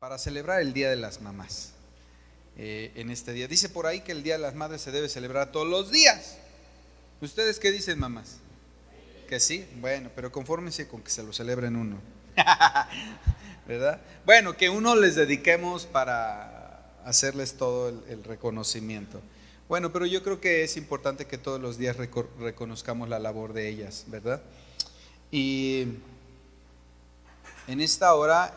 para celebrar el Día de las Mamás. En este día dice por ahí que el Día de las Madres se debe celebrar todos los días. ¿Ustedes qué dicen, mamás? Que sí, bueno, pero confórmense con que se lo celebren uno. ¿Verdad? Bueno, que uno les dediquemos para hacerles todo el reconocimiento. Bueno, pero yo creo que es importante que todos los días reconozcamos la labor de ellas, ¿verdad? Y en esta hora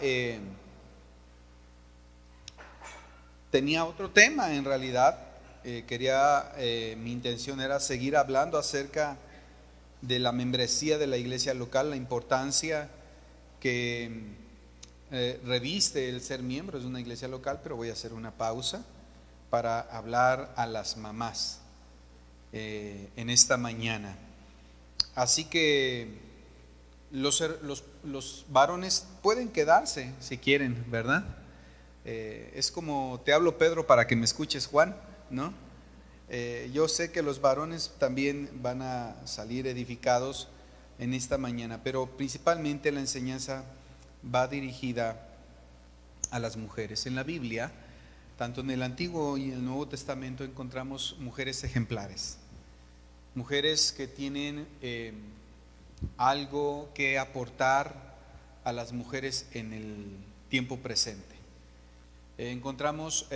tenía otro tema en realidad. Mi intención era seguir hablando acerca de la membresía de la iglesia local, la importancia que reviste el ser miembro de una iglesia local, pero voy a hacer una pausa para hablar a las mamás en esta mañana. Así que los varones pueden quedarse si quieren, ¿verdad? Es como te hablo, Pedro, para que me escuches, Juan, ¿no? Yo sé que los varones también van a salir edificados en esta mañana, pero principalmente la enseñanza va dirigida a las mujeres. En la Biblia, tanto en el Antiguo y en el Nuevo Testamento, encontramos mujeres ejemplares, mujeres que tienen algo que aportar a las mujeres en el tiempo presente. Encontramos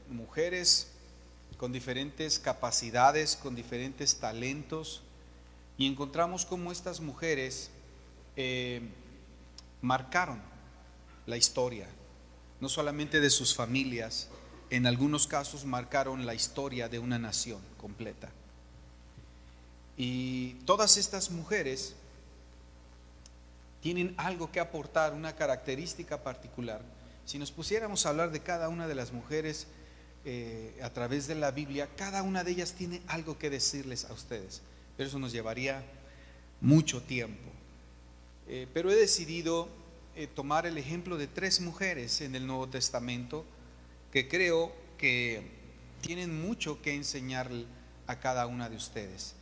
mujeres con diferentes capacidades, con diferentes talentos, y encontramos cómo estas mujeres marcaron la historia, no solamente de sus familias, en algunos casos marcaron la historia de una nación completa. Y todas estas mujeres tienen algo que aportar, una característica particular. Si nos pusiéramos a hablar de cada una de las mujeres a través de la Biblia, cada una de ellas tiene algo que decirles a ustedes, pero eso nos llevaría mucho tiempo. Pero he decidido tomar el ejemplo de 3 mujeres en el Nuevo Testamento que creo que tienen mucho que enseñarle a cada una de ustedes.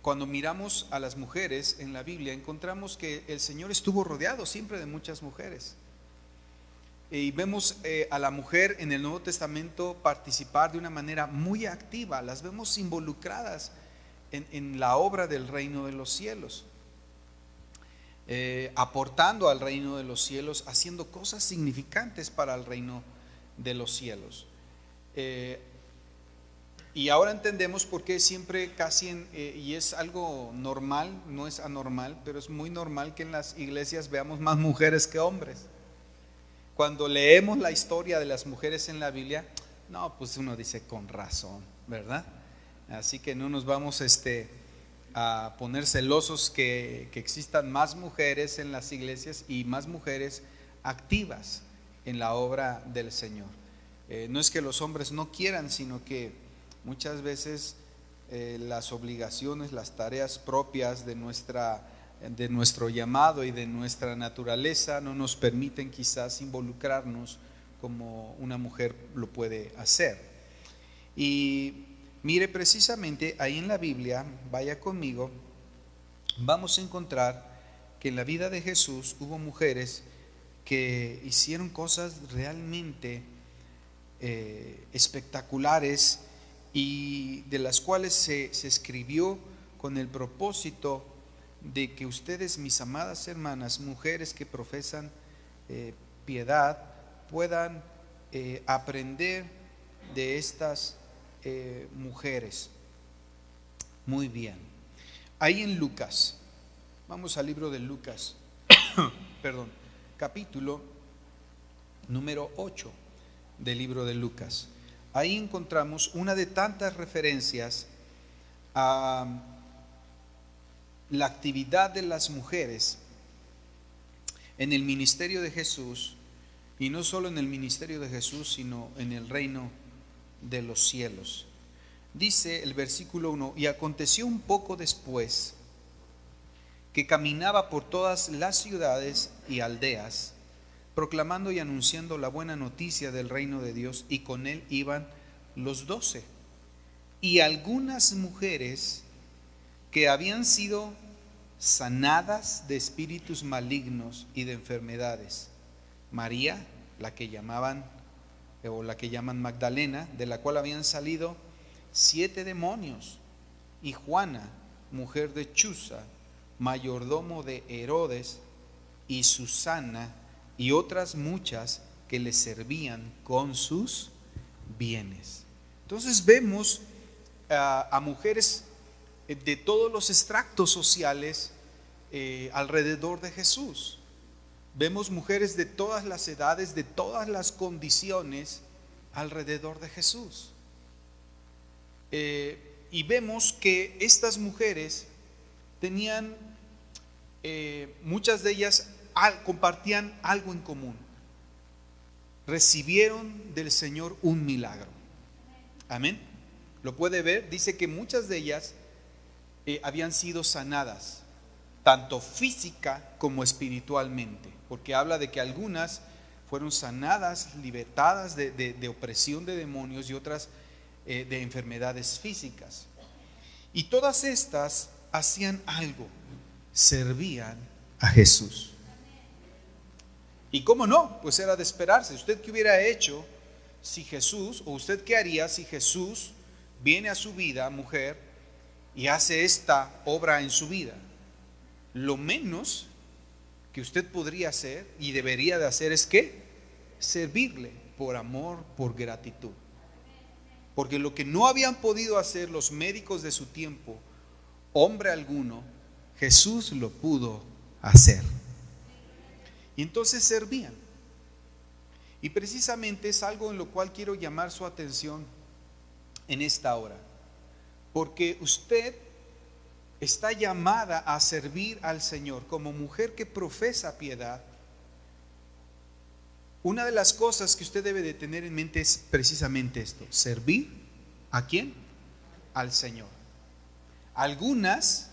Cuando miramos a las mujeres en la Biblia, encontramos que el Señor estuvo rodeado siempre de muchas mujeres. Y vemos a la mujer en el Nuevo Testamento participar de una manera muy activa, las vemos involucradas en la obra del reino de los cielos, aportando al reino de los cielos, haciendo cosas significantes para el reino de los cielos. Y ahora entendemos por qué siempre casi y es algo normal, no es anormal, pero es muy normal que en las iglesias veamos más mujeres que hombres. Cuando leemos la historia de las mujeres en la Biblia, no, pues uno dice con razón, ¿verdad? Así que no nos vamos a poner celosos que existan más mujeres en las iglesias y más mujeres activas en la obra del Señor. No es que los hombres no quieran, sino que muchas veces las obligaciones, las tareas propias de nuestro llamado y de nuestra naturaleza no nos permiten quizás involucrarnos como una mujer lo puede hacer. Y mire, precisamente ahí en la Biblia, vaya conmigo, vamos a encontrar que en la vida de Jesús hubo mujeres que hicieron cosas realmente espectaculares y de las cuales se escribió con el propósito de que ustedes, mis amadas hermanas, mujeres que profesan piedad, puedan aprender de estas mujeres. Muy bien. Ahí en Lucas, vamos al libro de Lucas, perdón, capítulo número 8 del libro de Lucas. Ahí encontramos una de tantas referencias a la actividad de las mujeres en el ministerio de Jesús, y no solo en el ministerio de Jesús, sino en el reino de los cielos. Dice el versículo 1: y aconteció un poco después que caminaba por todas las ciudades y aldeas, proclamando y anunciando la buena noticia del reino de Dios, y con él iban los 12, y algunas mujeres que habían sido sanadas de espíritus malignos y de enfermedades, María, la que llamaban o la que llaman Magdalena, de la cual habían salido 7 demonios, y Juana, mujer de Chuza, mayordomo de Herodes, y Susana, y otras muchas que le servían con sus bienes. Entonces vemos a mujeres de todos los extractos sociales alrededor de Jesús. Vemos mujeres de todas las edades, de todas las condiciones alrededor de Jesús. Y vemos que estas mujeres tenían, muchas de ellas compartían algo en común. Recibieron del Señor un milagro. Amén. Lo puede ver, dice que muchas de ellas habían sido sanadas, tanto física como espiritualmente, porque habla de que algunas fueron sanadas, libertadas de opresión de demonios y otras de enfermedades físicas. Y todas estas hacían algo, servían a Jesús. Y cómo no, pues era de esperarse. ¿Usted qué hubiera hecho si Jesús, o usted qué haría si Jesús viene a su vida, mujer, y hace esta obra en su vida? Lo menos que usted podría hacer y debería de hacer es ¿qué? Servirle por amor, por gratitud. Porque lo que no habían podido hacer los médicos de su tiempo, hombre alguno, Jesús lo pudo hacer. Y entonces servían. Y precisamente es algo en lo cual quiero llamar su atención en esta hora. Porque usted está llamada a servir al Señor como mujer que profesa piedad. Una de las cosas que usted debe de tener en mente es precisamente esto: servir ¿a quién? Al Señor. Algunas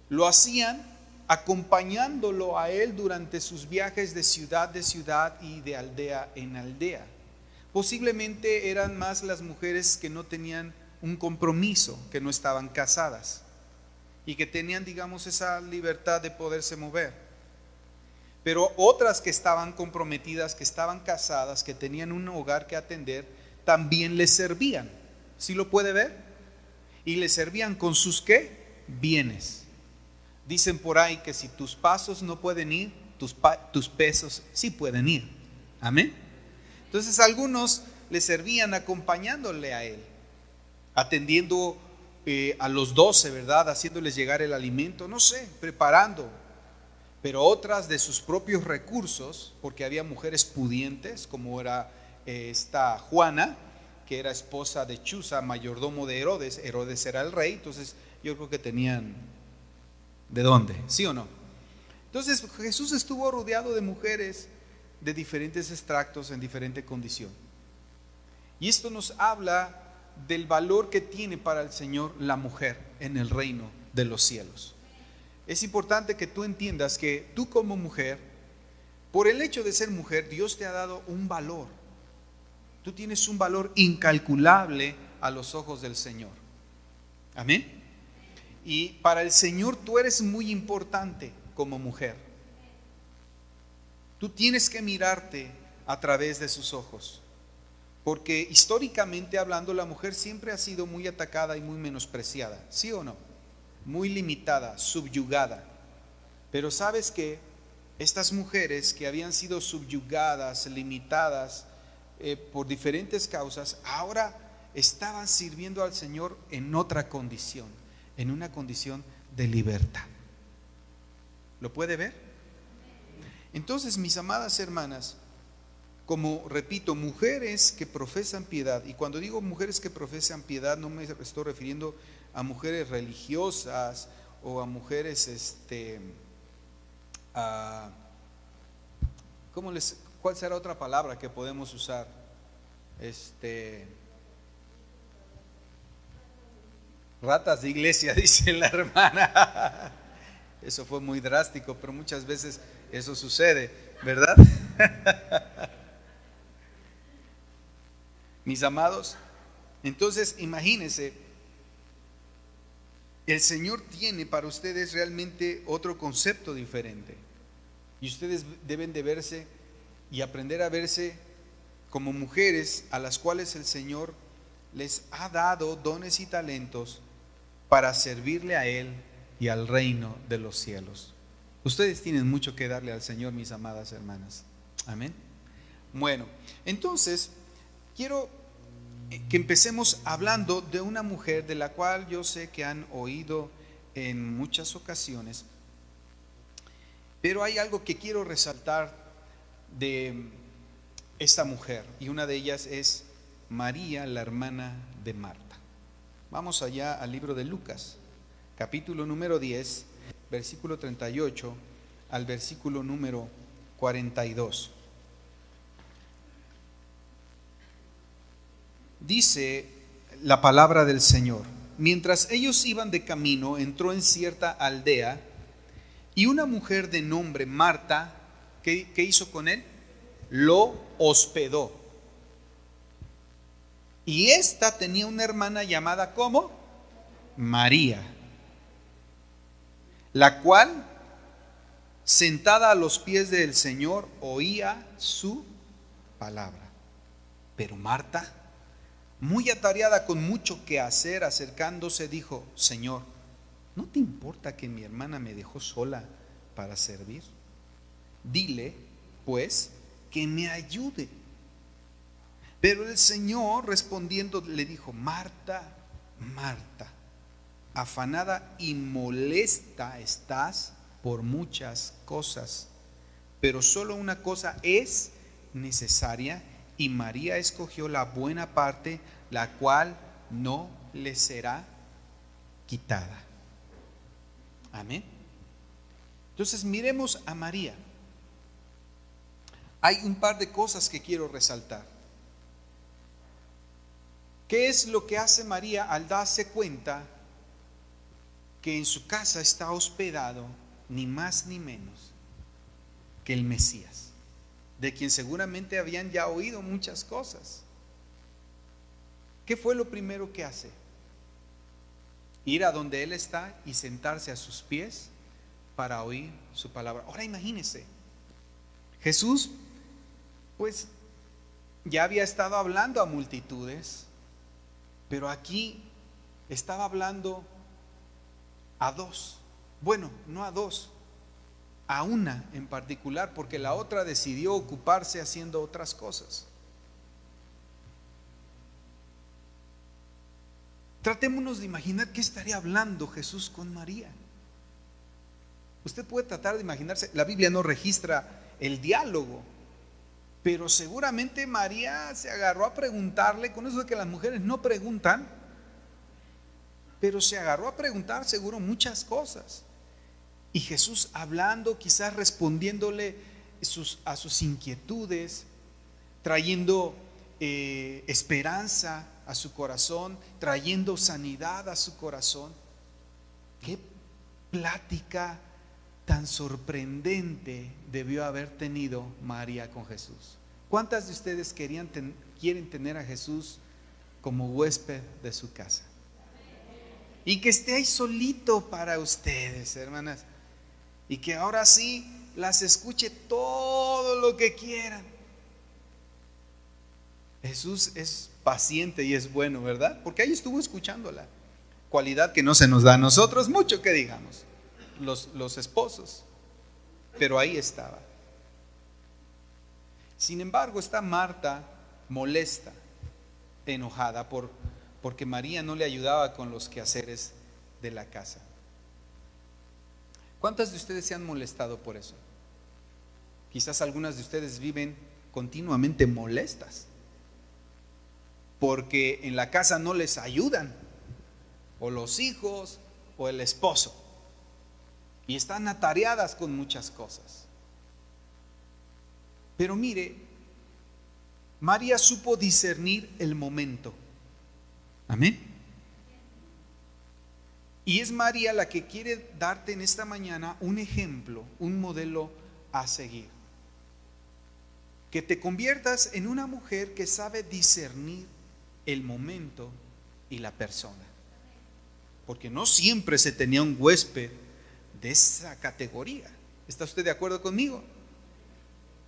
lo hacían acompañándolo a Él durante sus viajes de ciudad y de aldea en aldea. Posiblemente eran más las mujeres que no tenían un compromiso, que no estaban casadas y que tenían, digamos, esa libertad de poderse mover. Pero otras que estaban comprometidas, que estaban casadas, que tenían un hogar que atender, también les servían. ¿Sí lo puede ver? Y les servían con sus ¿qué? Bienes. Dicen por ahí que si tus pasos no pueden ir, tus pesos sí pueden ir. Amén. Entonces algunos le servían acompañándole a Él, atendiendo a los 12, ¿verdad? Haciéndoles llegar el alimento, no sé, preparando. Pero otras de sus propios recursos, porque había mujeres pudientes, como era esta Juana, que era esposa de Chuza, mayordomo de Herodes. Herodes era el rey, entonces yo creo que tenían ¿de dónde? ¿Sí o no? Entonces Jesús estuvo rodeado de mujeres de diferentes extractos en diferente condición. Y esto nos habla del valor que tiene para el Señor la mujer en el reino de los cielos. Es importante que tú entiendas que tú como mujer, por el hecho de ser mujer, Dios te ha dado un valor. Tú tienes un valor incalculable a los ojos del Señor. Amén. Y para el Señor tú eres muy importante como mujer. Tú tienes que mirarte a través de sus ojos. Porque históricamente hablando, la mujer siempre ha sido muy atacada y muy menospreciada. ¿Sí o no? Muy limitada, subyugada. Pero ¿sabes qué? Estas mujeres que habían sido subyugadas, limitadas por diferentes causas, ahora estaban sirviendo al Señor en otra condición, en una condición de libertad. ¿Lo puede ver? Entonces, mis amadas hermanas, como repito, mujeres que profesan piedad, y cuando digo mujeres que profesan piedad no me estoy refiriendo a mujeres religiosas o a mujeres ¿cuál será otra palabra que podemos usar? Ratas de iglesia, dice la hermana. Eso fue muy drástico, pero muchas veces eso sucede, ¿verdad? Mis amados, entonces imagínense, el Señor tiene para ustedes realmente otro concepto diferente. Y ustedes deben de verse y aprender a verse como mujeres a las cuales el Señor les ha dado dones y talentos para servirle a Él y al reino de los cielos. Ustedes tienen mucho que darle al Señor, mis amadas hermanas. Amén. Bueno, entonces quiero que empecemos hablando de una mujer de la cual yo sé que han oído en muchas ocasiones, pero hay algo que quiero resaltar de esta mujer, y una de ellas es María, la hermana de Marta. Vamos allá al libro de Lucas, capítulo número 10, versículo 38 al versículo número 42. Dice la palabra del Señor: mientras ellos iban de camino, entró en cierta aldea, y una mujer de nombre Marta, ¿qué hizo con él? Lo hospedó. Y ésta tenía una hermana llamada ¿cómo? María, la cual, sentada a los pies del Señor, oía su palabra. Pero Marta, muy atareada con mucho que hacer, acercándose, dijo: Señor, ¿no te importa que mi hermana me dejó sola para servir? Dile, pues, que me ayude. Pero el Señor, respondiendo, le dijo: Marta, Marta, afanada y molesta estás por muchas cosas, pero solo una cosa es necesaria, y María escogió la buena parte, la cual no le será quitada. Amén. Entonces miremos a María. Hay un par de cosas que quiero resaltar. ¿Qué es lo que hace María al darse cuenta que en su casa está hospedado ni más ni menos que el Mesías, de quien seguramente habían ya oído muchas cosas? ¿Qué fue lo primero que hace? Ir a donde Él está y sentarse a sus pies para oír su palabra. Ahora imagínense, Jesús pues ya había estado hablando a multitudes, pero aquí estaba hablando a dos. Bueno, no a dos, a una en particular, porque la otra decidió ocuparse haciendo otras cosas. Tratémonos de imaginar qué estaría hablando Jesús con María. Usted puede tratar de imaginarse, la Biblia no registra el diálogo, pero seguramente María se agarró a preguntarle, con eso de que las mujeres no preguntan, pero se agarró a preguntar seguro muchas cosas. Y Jesús hablando, quizás respondiéndole a sus inquietudes, trayendo esperanza a su corazón, trayendo sanidad a su corazón. Qué plática tan sorprendente debió haber tenido María con Jesús. ¿Cuántas de ustedes quieren tener a Jesús como huésped de su casa? Y que esté ahí solito para ustedes, hermanas, y que ahora sí las escuche todo lo que quieran. Jesús es paciente y es bueno, ¿verdad? Porque ahí estuvo escuchándola, cualidad que no se nos da a nosotros mucho, que digamos, los esposos, pero ahí estaba. Sin embargo, está Marta molesta, enojada porque María no le ayudaba con los quehaceres de la casa. ¿Cuántas de ustedes se han molestado por eso? Quizás algunas de ustedes viven continuamente molestas porque en la casa no les ayudan, o los hijos o el esposo, y están atareadas con muchas cosas. Pero mire, María supo discernir el momento. Amén. Y es María la que quiere darte en esta mañana un ejemplo, un modelo a seguir. Que te conviertas en una mujer que sabe discernir el momento y la persona. Porque no siempre se tenía un huésped de esa categoría. ¿Está usted de acuerdo conmigo?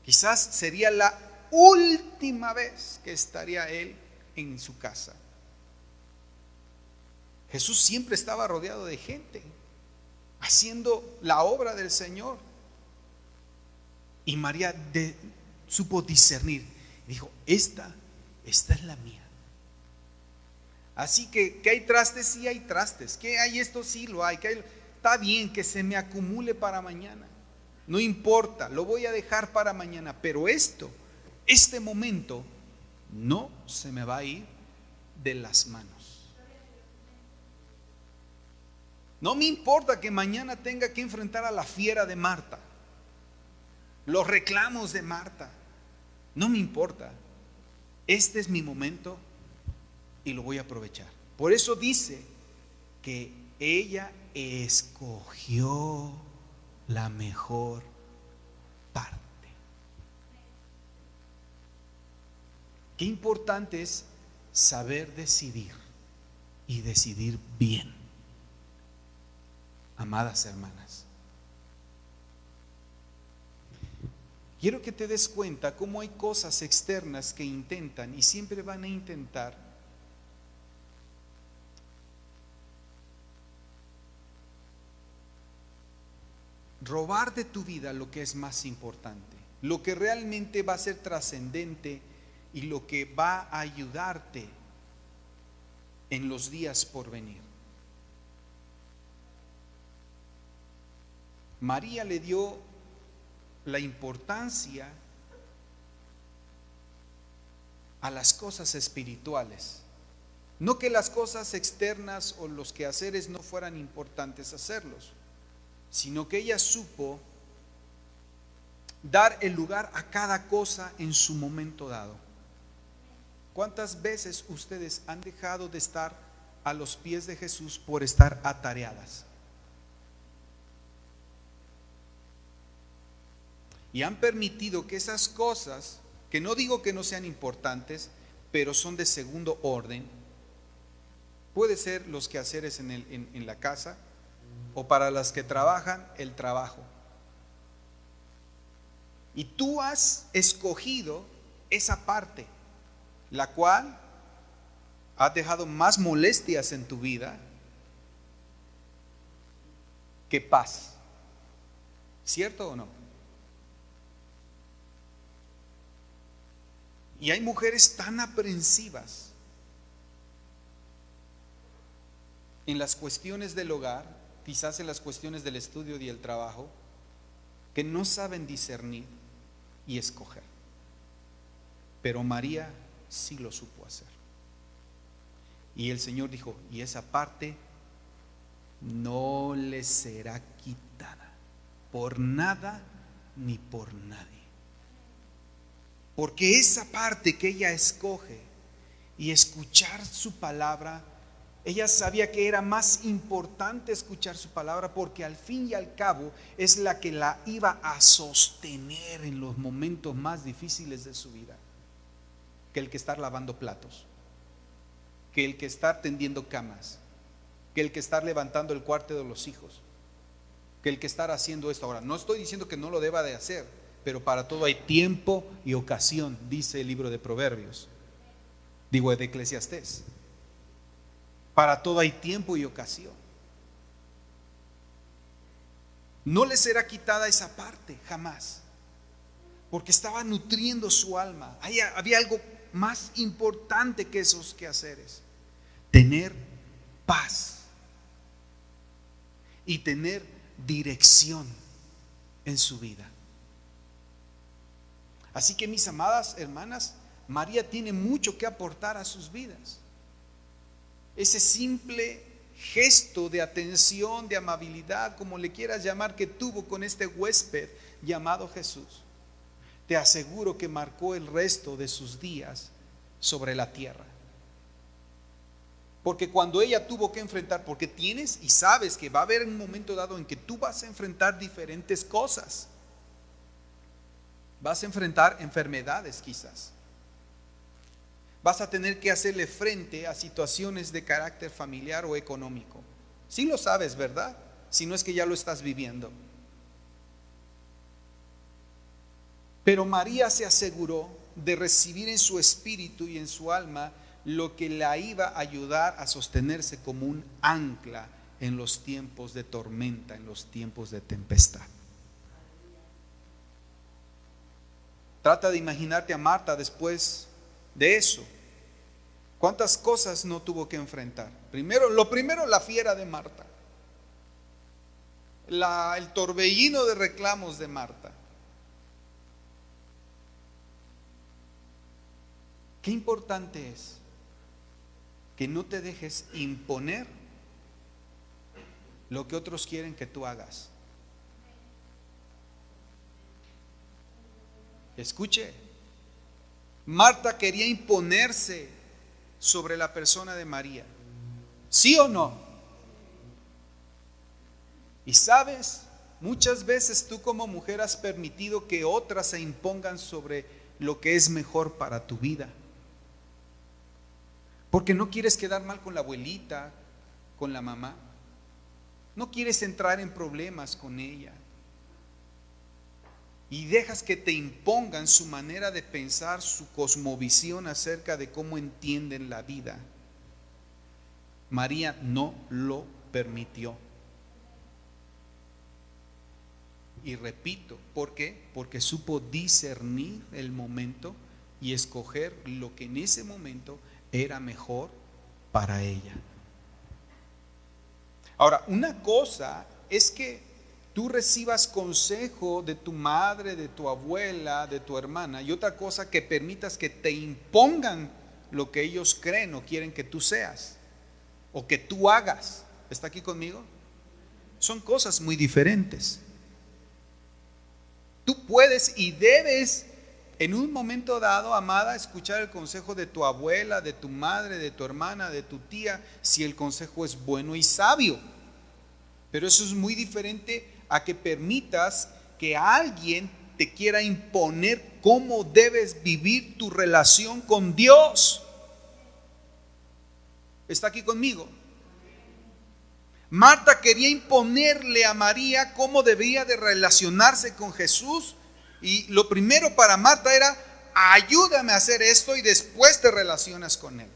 Quizás sería la última vez que estaría él en su casa. Jesús siempre estaba rodeado de gente, haciendo la obra del Señor. Y María supo discernir. Dijo, esta es la mía. Así que hay trastes, sí hay trastes. Que hay esto, sí lo hay. Está bien que se me acumule para mañana. No importa, lo voy a dejar para mañana. Pero este momento, no se me va a ir de las manos. No me importa que mañana tenga que enfrentar a la fiera de Marta, los reclamos de Marta. No me importa. Este es mi momento y lo voy a aprovechar. Por eso dice que ella escogió la mejor parte. Qué importante es saber decidir y decidir bien, amadas hermanas. Quiero que te des cuenta cómo hay cosas externas que intentan y siempre van a intentar robar de tu vida lo que es más importante, lo que realmente va a ser trascendente y lo que va a ayudarte en los días por venir. María le dio la importancia a las cosas espirituales. No que las cosas externas o los quehaceres no fueran importantes hacerlos, sino que ella supo dar el lugar a cada cosa en su momento dado. ¿Cuántas veces ustedes han dejado de estar a los pies de Jesús por estar atareadas? Y han permitido que esas cosas, que no digo que no sean importantes, pero son de segundo orden, puede ser los quehaceres en la casa, o para las que trabajan, el trabajo. Y tú has escogido esa parte, la cual has dejado más molestias en tu vida que paz. ¿Cierto o no? Y hay mujeres tan aprensivas en las cuestiones del hogar, quizás en las cuestiones del estudio y el trabajo, que no saben discernir y escoger. Pero María sí lo supo hacer. Y el Señor dijo, y esa parte no le será quitada por nada ni por nadie. Porque esa parte que ella escoge y escuchar su palabra, ella sabía que era más importante escuchar su palabra, porque al fin y al cabo es la que la iba a sostener en los momentos más difíciles de su vida, que el que estar lavando platos, que el que estar tendiendo camas, que el que estar levantando el cuarto de los hijos, que el que estar haciendo esto. Ahora, no estoy diciendo que no lo deba de hacer, pero para todo hay tiempo y ocasión, dice el libro de Proverbios, digo de Eclesiastés. Para todo hay tiempo y ocasión. No le será quitada esa parte, jamás, porque estaba nutriendo su alma. Había algo más importante que esos quehaceres: tener paz y tener dirección en su vida. Así que, mis amadas hermanas, María tiene mucho que aportar a sus vidas. Ese simple gesto de atención, de amabilidad, como le quieras llamar, que tuvo con este huésped llamado Jesús, te aseguro que marcó el resto de sus días sobre la tierra. Porque cuando ella tuvo que enfrentar, porque tienes y sabes que va a haber un momento dado en que tú vas a enfrentar diferentes cosas. Vas a enfrentar enfermedades quizás. Vas a tener que hacerle frente a situaciones de carácter familiar o económico. Sí lo sabes, ¿verdad? Si no es que ya lo estás viviendo. Pero María se aseguró de recibir en su espíritu y en su alma lo que la iba a ayudar a sostenerse como un ancla en los tiempos de tormenta, en los tiempos de tempestad. Trata de imaginarte a Marta después de eso. ¿Cuántas cosas no tuvo que enfrentar? Lo primero, la fiera de Marta. El torbellino de reclamos de Marta. Qué importante es que no te dejes imponer lo que otros quieren que tú hagas. Escuche, Marta quería imponerse sobre la persona de María, ¿sí o no? Y sabes, muchas veces tú como mujer has permitido que otras se impongan sobre lo que es mejor para tu vida, porque no quieres quedar mal con la abuelita, con la mamá, no quieres entrar en problemas con ella, y dejas que te impongan su manera de pensar, su cosmovisión acerca de cómo entienden la vida. María no lo permitió. Y repito, ¿por qué? Porque supo discernir el momento y escoger lo que en ese momento era mejor para ella. Ahora, una cosa es que tú recibas consejo de tu madre, de tu abuela, de tu hermana, y otra cosa que permitas que te impongan lo que ellos creen o quieren que tú seas o que tú hagas. ¿Está aquí conmigo? Son cosas muy diferentes. Tú puedes y debes en un momento dado, amada, escuchar el consejo de tu abuela, de tu madre, de tu hermana, de tu tía, si el consejo es bueno y sabio. Pero eso es muy diferente a que permitas que alguien te quiera imponer cómo debes vivir tu relación con Dios. ¿Está aquí conmigo? Marta quería imponerle a María cómo debía de relacionarse con Jesús, y lo primero para Marta era: ayúdame a hacer esto y después te relacionas con Él.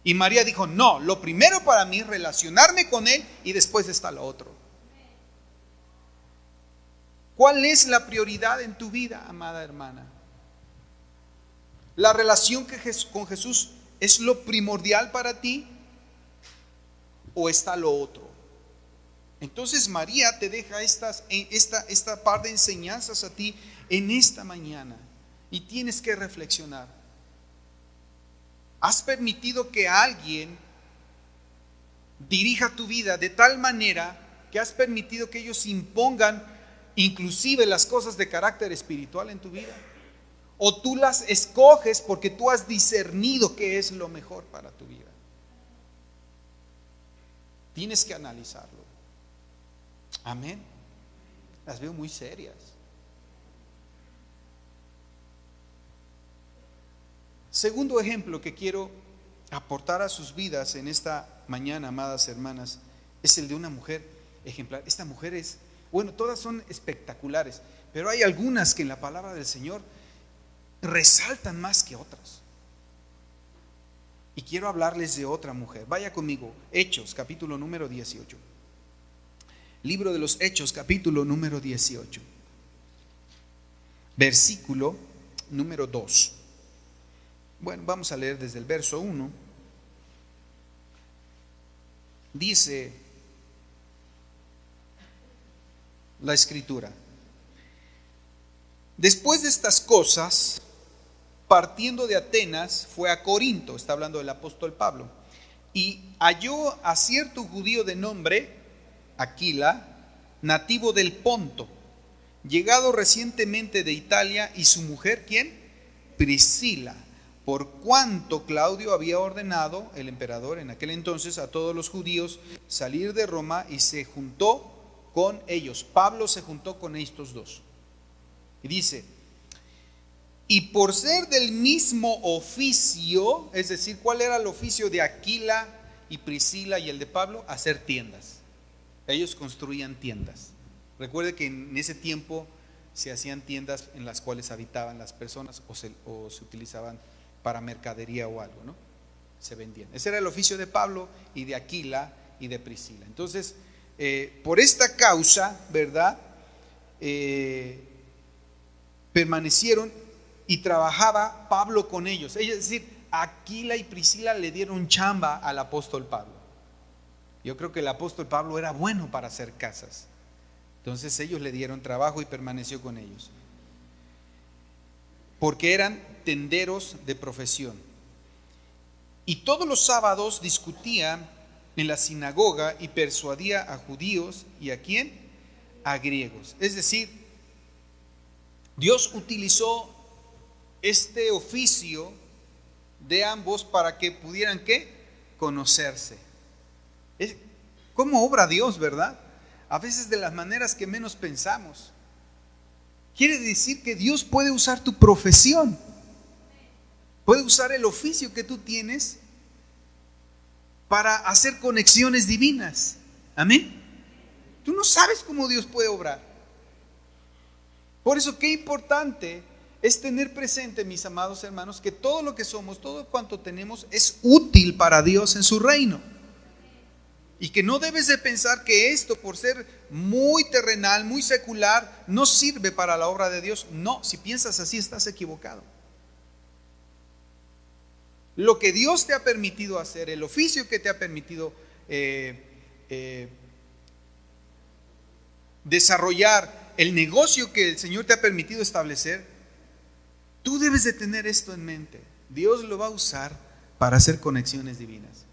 Y María dijo: no, lo primero para mí es relacionarme con Él y después está lo otro. ¿Cuál es la prioridad en tu vida, amada hermana? ¿La relación con Jesús es lo primordial para ti o está lo otro? Entonces María te deja esta par de enseñanzas a ti en esta mañana y tienes que reflexionar. ¿Has permitido que alguien dirija tu vida de tal manera que has permitido que ellos impongan inclusive las cosas de carácter espiritual en tu vida? ¿O tú las escoges porque tú has discernido qué es lo mejor para tu vida? Tienes que analizarlo. Amén. Las veo muy serias. Segundo ejemplo que quiero aportar a sus vidas en esta mañana, amadas hermanas, es el de una mujer ejemplar. Esta mujer es, bueno, todas son espectaculares, pero hay algunas que en la palabra del Señor resaltan más que otras. Y quiero hablarles de otra mujer. Vaya conmigo, Hechos, capítulo número 18. Libro de los Hechos, capítulo número 18. Versículo número 2. Bueno, vamos a leer desde el verso 1. Dice la escritura: después de estas cosas, partiendo de Atenas, fue a Corinto, está hablando del apóstol Pablo, y halló a cierto judío de nombre Aquila, nativo del Ponto, llegado recientemente de Italia, y su mujer, ¿quién? Priscila, por cuanto Claudio había ordenado, el emperador en aquel entonces, a todos los judíos salir de Roma, y se juntó con ellos. Pablo se juntó con estos dos. Y dice: y por ser del mismo oficio, es decir, ¿cuál era el oficio de Aquila y Priscila y el de Pablo? Hacer tiendas. Ellos construían tiendas. Recuerde que en ese tiempo se hacían tiendas en las cuales habitaban las personas o se utilizaban para mercadería o algo, ¿no? Se vendían. Ese era el oficio de Pablo y de Aquila y de Priscila. Entonces, por esta causa, ¿verdad? Permanecieron y trabajaba Pablo con ellos. Es decir, Aquila y Priscila le dieron chamba al apóstol Pablo. Yo creo que el apóstol Pablo era bueno para hacer casas. Entonces ellos le dieron trabajo y permaneció con ellos. Porque eran tenderos de profesión. Y todos los sábados discutía en la sinagoga y persuadía a judíos. ¿Y a quién? A griegos. Es decir, Dios utilizó este oficio de ambos para que pudieran ¿qué? Conocerse. ¿Cómo obra Dios, verdad? A veces de las maneras que menos pensamos. Quiere decir que Dios puede usar tu profesión, puede usar el oficio que tú tienes para hacer conexiones divinas. Amén. Tú no sabes cómo Dios puede obrar. Por eso qué importante es tener presente, mis amados hermanos, que todo lo que somos, todo cuanto tenemos es útil para Dios en su reino. Y que no debes de pensar que esto, por ser muy terrenal, muy secular, no sirve para la obra de Dios. No, si piensas así estás equivocado. Lo que Dios te ha permitido hacer, el oficio que te ha permitido desarrollar, el negocio que el Señor te ha permitido establecer, tú debes de tener esto en mente. Dios lo va a usar para hacer conexiones divinas.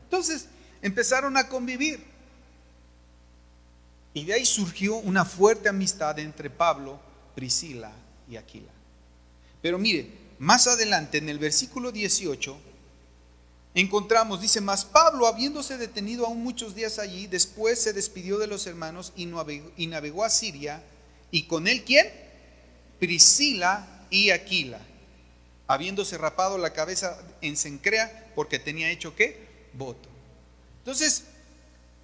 Entonces, empezaron a convivir. Y de ahí surgió una fuerte amistad entre Pablo, Priscila y Aquila. Pero mire, más adelante en el versículo 18 encontramos, dice, mas Pablo, habiéndose detenido aún muchos días allí, después se despidió de los hermanos y navegó a Siria. ¿Y con él quién? Priscila y Aquila, habiéndose rapado la cabeza en Cencrea, porque tenía hecho ¿qué? Voto. Entonces,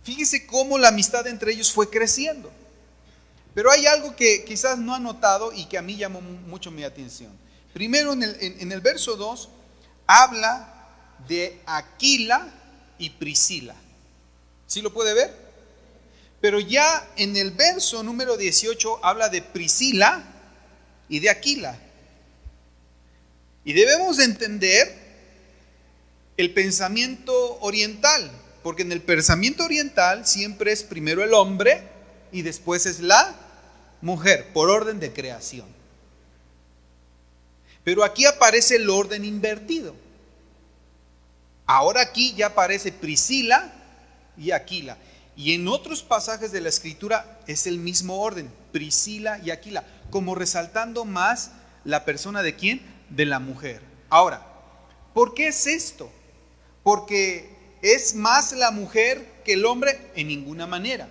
fíjese cómo la amistad entre ellos fue creciendo. Pero hay algo que quizás no ha notado y que a mí llamó mucho mi atención. Primero en el verso 2 habla de Aquila y Priscila. ¿Sí lo puede ver? Pero ya en el verso número 18 habla de Priscila y de Aquila. Y debemos de entender el pensamiento oriental. Porque en el pensamiento oriental siempre es primero el hombre y después es la mujer, por orden de creación. Pero aquí aparece el orden invertido. Ahora aquí ya aparece Priscila y Aquila. Y en otros pasajes de la Escritura es el mismo orden, Priscila y Aquila, como resaltando más la persona de quién, de la mujer. Ahora, ¿por qué es esto? Porque ¿es más la mujer que el hombre? En ninguna manera,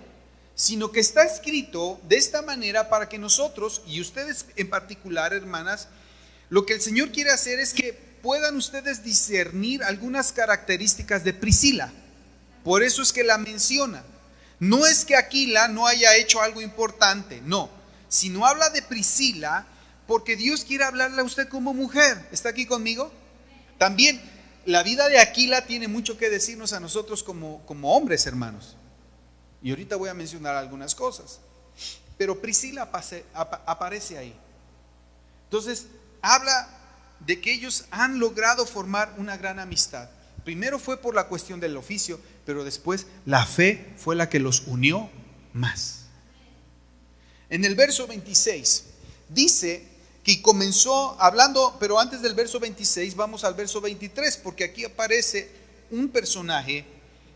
sino que está escrito de esta manera para que nosotros, y ustedes en particular, hermanas, lo que el Señor quiere hacer es que puedan ustedes discernir algunas características de Priscila. Por eso es que la menciona. No es que Aquila no haya hecho algo importante, no, sino habla de Priscila porque Dios quiere hablarle a usted como mujer. ¿Está aquí conmigo? También la vida de Aquila tiene mucho que decirnos a nosotros como hombres, hermanos. Y ahorita voy a mencionar algunas cosas. Pero Priscila aparece ahí. Entonces, habla de que ellos han logrado formar una gran amistad. Primero fue por la cuestión del oficio, pero después la fe fue la que los unió más. En el verso 26 dice que comenzó hablando, pero antes del verso 26 vamos al verso 23, porque aquí aparece un personaje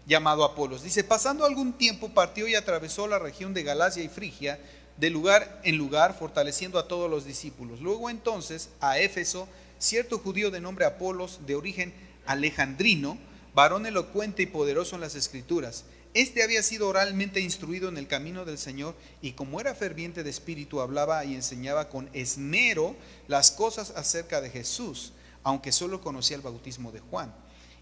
llamado Apolos. Dice, pasando algún tiempo partió y atravesó la región de Galacia y Frigia, de lugar en lugar, fortaleciendo a todos los discípulos. Luego entonces a Éfeso, cierto judío de nombre Apolos, de origen alejandrino, varón elocuente y poderoso en las escrituras. Este había sido oralmente instruido en el camino del Señor, y como era ferviente de espíritu, hablaba y enseñaba con esmero las cosas acerca de Jesús, aunque solo conocía el bautismo de Juan.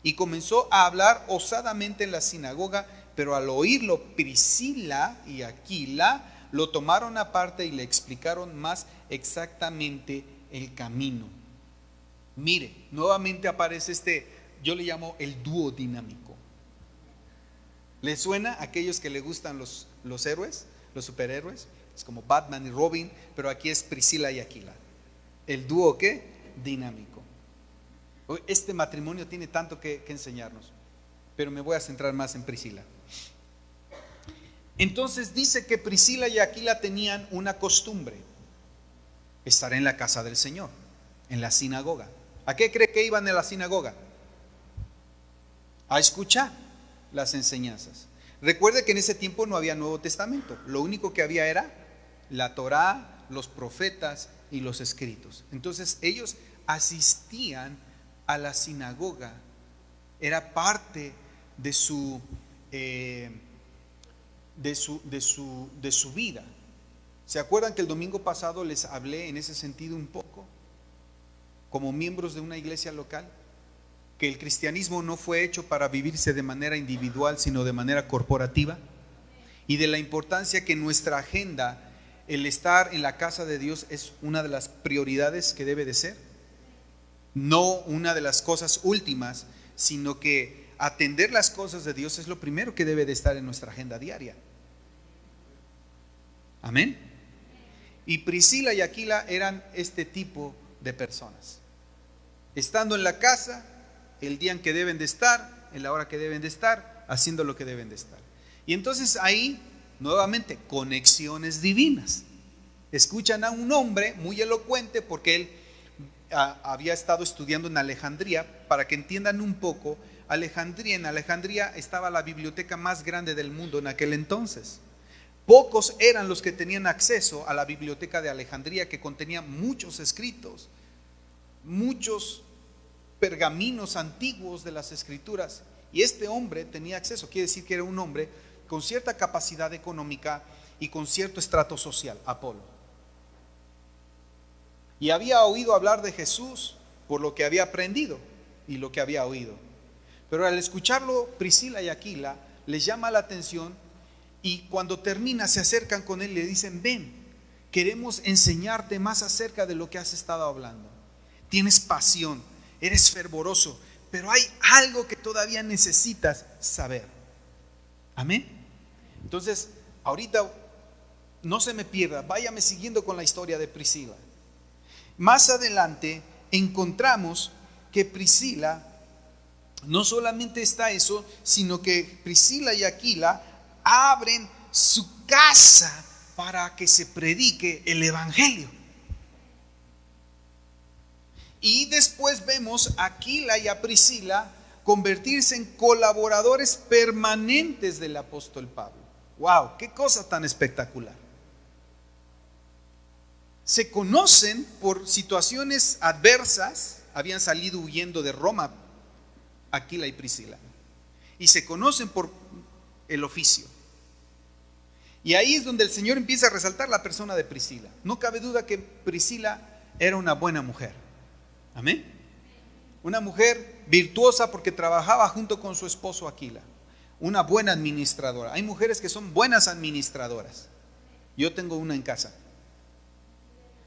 Y comenzó a hablar osadamente en la sinagoga, pero al oírlo Priscila y Aquila lo tomaron aparte y le explicaron más exactamente el camino. Mire, nuevamente aparece yo le llamo el dúo dinámico. ¿Le suena a aquellos que le gustan los héroes, los superhéroes? Es como Batman y Robin, pero aquí es Priscila y Aquila. El dúo, ¿qué? Dinámico. Este matrimonio tiene tanto que enseñarnos, pero me voy a centrar más en Priscila. Entonces dice que Priscila y Aquila tenían una costumbre: estar en la casa del Señor, en la sinagoga. ¿A qué cree que iban en la sinagoga? A escuchar las enseñanzas. Recuerde que en ese tiempo no había Nuevo Testamento, lo único que había era la Torá, los profetas y los escritos. Entonces ellos asistían a la sinagoga, era parte de su vida. ¿Se acuerdan que el domingo pasado les hablé en ese sentido un poco? Como miembros de una iglesia local, que el cristianismo no fue hecho para vivirse de manera individual, sino de manera corporativa, y de la importancia que nuestra agenda, el estar en la casa de Dios, es una de las prioridades que debe de ser, no una de las cosas últimas, sino que atender las cosas de Dios es lo primero que debe de estar en nuestra agenda diaria. Amén. Y Priscila y Aquila eran este tipo de personas, estando en la casa, el día en que deben de estar, en la hora que deben de estar, haciendo lo que deben de estar. Y entonces ahí, nuevamente, conexiones divinas. Escuchan a un hombre muy elocuente, porque él había estado estudiando en Alejandría. Para que entiendan un poco, en Alejandría estaba la biblioteca más grande del mundo en aquel entonces. Pocos eran los que tenían acceso a la biblioteca de Alejandría, que contenía muchos escritos, muchos pergaminos antiguos de las escrituras, y este hombre tenía acceso. Quiere decir que era un hombre con cierta capacidad económica y con cierto estrato social, Apolo, y había oído hablar de Jesús por lo que había aprendido y lo que había oído. Pero al escucharlo, Priscila y Aquila les llama la atención, y cuando termina se acercan con él y le dicen: ven, queremos enseñarte más acerca de lo que has estado hablando. Tienes pasión, eres fervoroso, pero hay algo que todavía necesitas saber. Amén. Entonces, ahorita no se me pierda, váyame siguiendo con la historia de Priscila. Más adelante encontramos que Priscila, no solamente está eso, sino que Priscila y Aquila abren su casa para que se predique el evangelio. Y después vemos a Aquila y a Priscila convertirse en colaboradores permanentes del apóstol Pablo. ¡Wow! ¡Qué cosa tan espectacular! Se conocen por situaciones adversas, habían salido huyendo de Roma, Aquila y Priscila, y se conocen por el oficio. Y ahí es donde el Señor empieza a resaltar la persona de Priscila. No cabe duda que Priscila era una buena mujer. Amén. Una mujer virtuosa porque trabajaba junto con su esposo Aquila. Una buena administradora. Hay mujeres que son buenas administradoras. Yo tengo una en casa.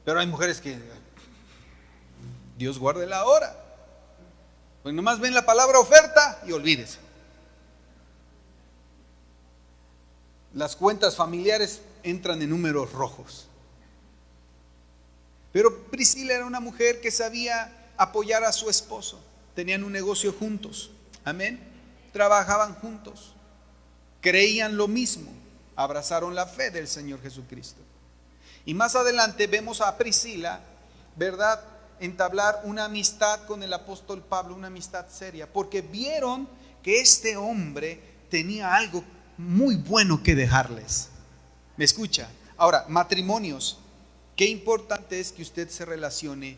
Pero hay mujeres que, Dios guarde la hora, pues nomás ven la palabra oferta y olvídese. Las cuentas familiares entran en números rojos. Pero Priscila era una mujer que sabía apoyar a su esposo. Tenían un negocio juntos. Amén. Trabajaban juntos. Creían lo mismo. Abrazaron la fe del Señor Jesucristo. Y más adelante vemos a Priscila, ¿verdad?, entablar una amistad con el apóstol Pablo, una amistad seria, porque vieron que este hombre tenía algo muy bueno que dejarles. ¿Me escucha? Ahora, matrimonios, qué importante es que usted se relacione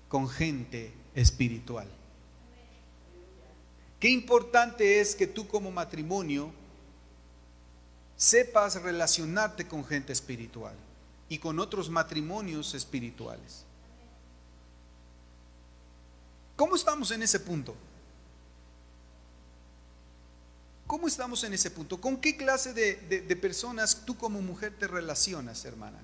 con gente espiritual. Qué importante es que tú como matrimonio sepas relacionarte con gente espiritual y con otros matrimonios espirituales. ¿Cómo estamos en ese punto? ¿Cómo estamos en ese punto? ¿Con qué clase de personas tú como mujer te relacionas, hermana?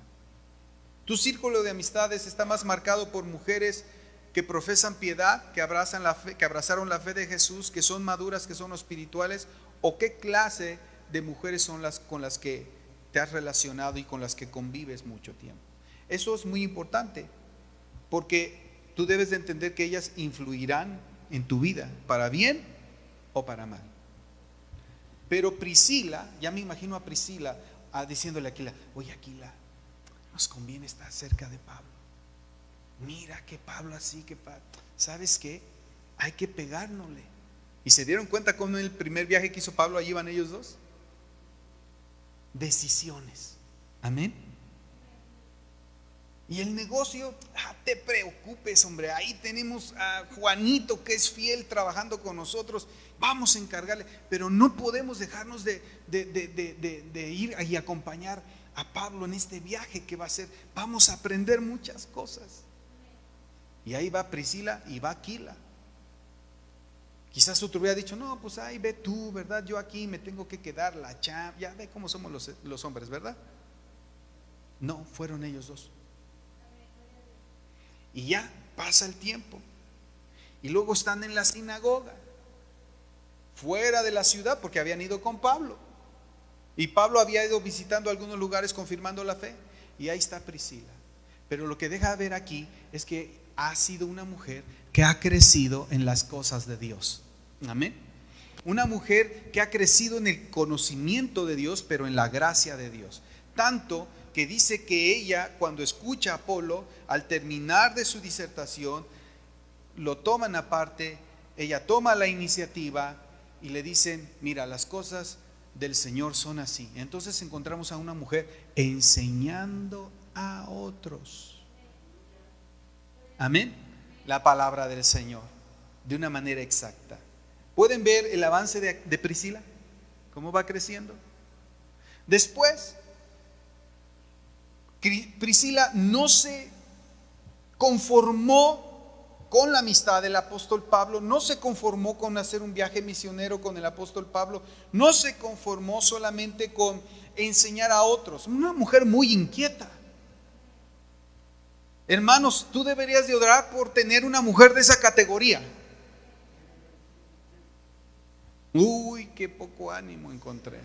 ¿Tu círculo de amistades está más marcado por mujeres que profesan piedad, que abrazan la fe, que abrazaron la fe de Jesús, que son maduras, que son espirituales? ¿O qué clase de mujeres son las con las que te has relacionado y con las que convives mucho tiempo? Eso es muy importante, porque tú debes de entender que ellas influirán en tu vida, para bien o para mal. Pero Priscila, ya me imagino a Priscila diciéndole a Aquila: oye, Aquila, nos conviene estar cerca de Pablo. Mira que Pablo así, que ¿sabes qué? Hay que pegárnosle. ¿Y se dieron cuenta cómo en el primer viaje que hizo Pablo, allí iban ellos dos? Decisiones. Amén. Y el negocio, te preocupes, hombre, ahí tenemos a Juanito que es fiel trabajando con nosotros, vamos a encargarle. Pero no podemos dejarnos de ir y acompañar a Pablo en este viaje que va a ser. Vamos a aprender muchas cosas. Y ahí va Priscila y va Aquila. Quizás otro hubiera dicho: no, pues ahí ve tú, ¿verdad? Yo aquí me tengo que quedar la chava. Ya ve cómo somos los hombres, ¿verdad? No, fueron ellos dos. Y ya pasa el tiempo. Y luego están en la sinagoga, fuera de la ciudad, porque habían ido con Pablo. Y Pablo había ido visitando algunos lugares confirmando la fe. Y ahí está Priscila. Pero lo que deja ver aquí es que ha sido una mujer que ha crecido en las cosas de Dios. Amén. Una mujer que ha crecido en el conocimiento de Dios, pero en la gracia de Dios. Tanto que dice que ella, cuando escucha a Apolo, al terminar de su disertación, lo toman aparte, ella toma la iniciativa y le dicen: mira, las cosas del Señor son así. Entonces encontramos a una mujer enseñando a otros. Amén. La palabra del Señor de una manera exacta. ¿Pueden ver el avance de Priscila? ¿Cómo va creciendo? Después, Priscila no se conformó con la amistad del apóstol Pablo, no se conformó con hacer un viaje misionero con el apóstol Pablo, no se conformó solamente con enseñar a otros. Una mujer muy inquieta. Hermanos, tú deberías de orar por tener una mujer de esa categoría. Uy, qué poco ánimo encontré.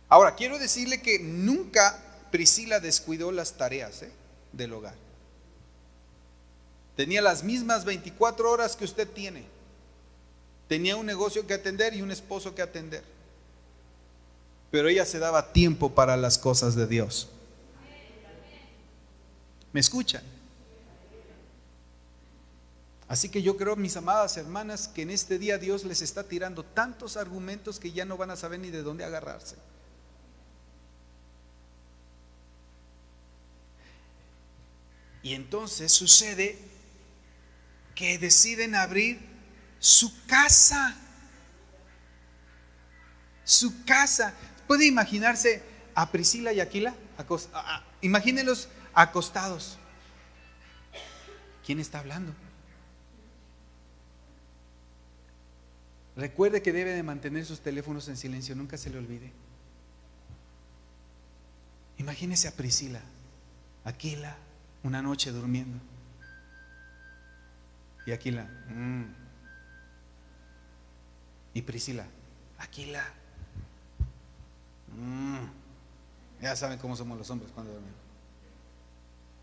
Ahora, quiero decirle que nunca Priscila descuidó las tareas del hogar. Tenía las mismas 24 horas que usted tiene. Tenía un negocio que atender y un esposo que atender. Pero ella se daba tiempo para las cosas de Dios. ¿Me escuchan? Así que yo creo, mis amadas hermanas, que en este día Dios les está tirando tantos argumentos que ya no van a saber ni de dónde agarrarse. Y entonces sucede que deciden abrir su casa. Su casa. ¿Puede imaginarse a Priscila y Aquila? Imagínenlos acostados. ¿Quién está hablando? Recuerde que debe de mantener sus teléfonos en silencio, nunca se le olvide. Imagínese a Priscila, Aquila, una noche durmiendo. Y Aquila, y Priscila, Aquila, ya saben cómo somos los hombres cuando dormimos.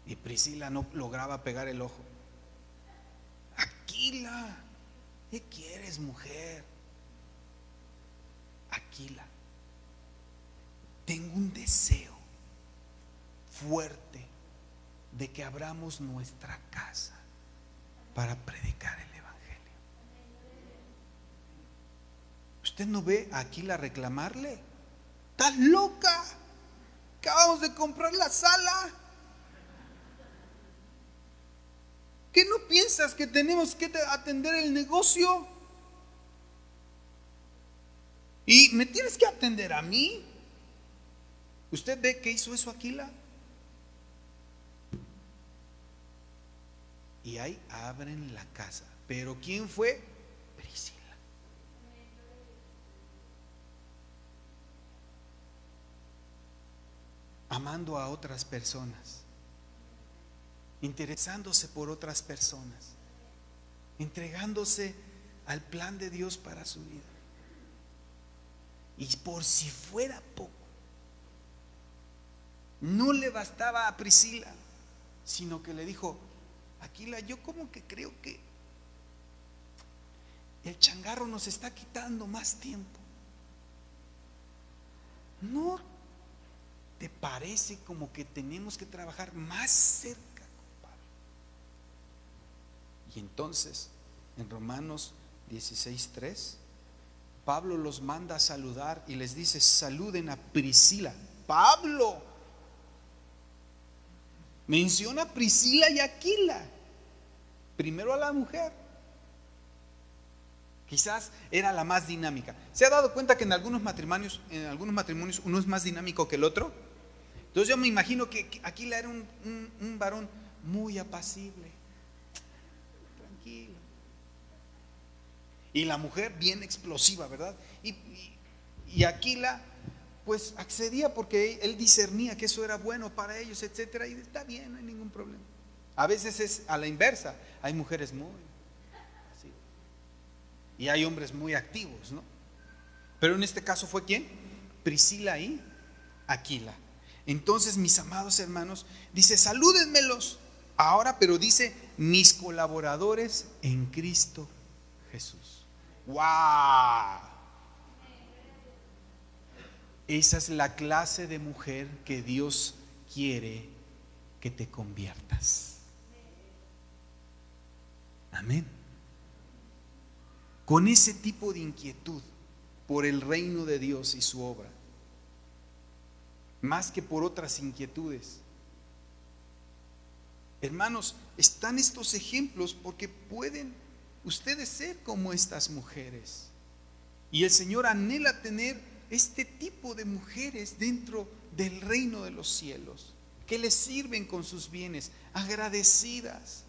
Y Priscila no lograba pegar el ojo. Aquila, ¿qué quieres, mujer? Aquila, tengo un deseo fuerte de que abramos nuestra casa para predicar el evangelio. ¿Usted no ve a Aquila reclamarle? ¿Estás loca? Acabamos de comprar la sala. ¿Qué no piensas que tenemos que atender el negocio? ¿Y me tienes que atender a mí? ¿Usted ve que hizo eso Aquila? Y ahí abren la casa. Pero ¿quién fue? Priscila. Amando a otras personas, interesándose por otras personas, entregándose al plan de Dios para su vida. Y por si fuera poco, no le bastaba a Priscila, sino que le dijo: Aquila, yo como que creo que el changarro nos está quitando más tiempo. ¿No te parece como que tenemos que trabajar más cerca con Pablo? Y entonces, en Romanos 16:3, Pablo los manda a saludar y les dice: saluden a Priscila. Pablo menciona a Priscila y Aquila, primero a la mujer. Quizás era la más dinámica. ¿Se ha dado cuenta que en algunos matrimonios uno es más dinámico que el otro? Entonces yo me imagino que Aquila era un varón muy apacible, tranquilo, y la mujer bien explosiva, ¿verdad? Y Aquila pues accedía porque él discernía que eso era bueno para ellos, etcétera, y está bien, no hay ningún problema. A veces es a la inversa, hay mujeres muy así, y hay hombres muy activos, ¿no? Pero en este caso fue ¿quién? Priscila y Aquila. Entonces, mis amados hermanos, dice: salúdenmelos ahora, pero dice: mis colaboradores en Cristo Jesús. ¡Wow! Esa es la clase de mujer que Dios quiere que te conviertas. Amén. Con ese tipo de inquietud por el reino de Dios y su obra, más que por otras inquietudes. Hermanos, están estos ejemplos porque pueden ustedes ser como estas mujeres. Y el Señor anhela tener este tipo de mujeres dentro del reino de los cielos, que les sirven con sus bienes, agradecidas,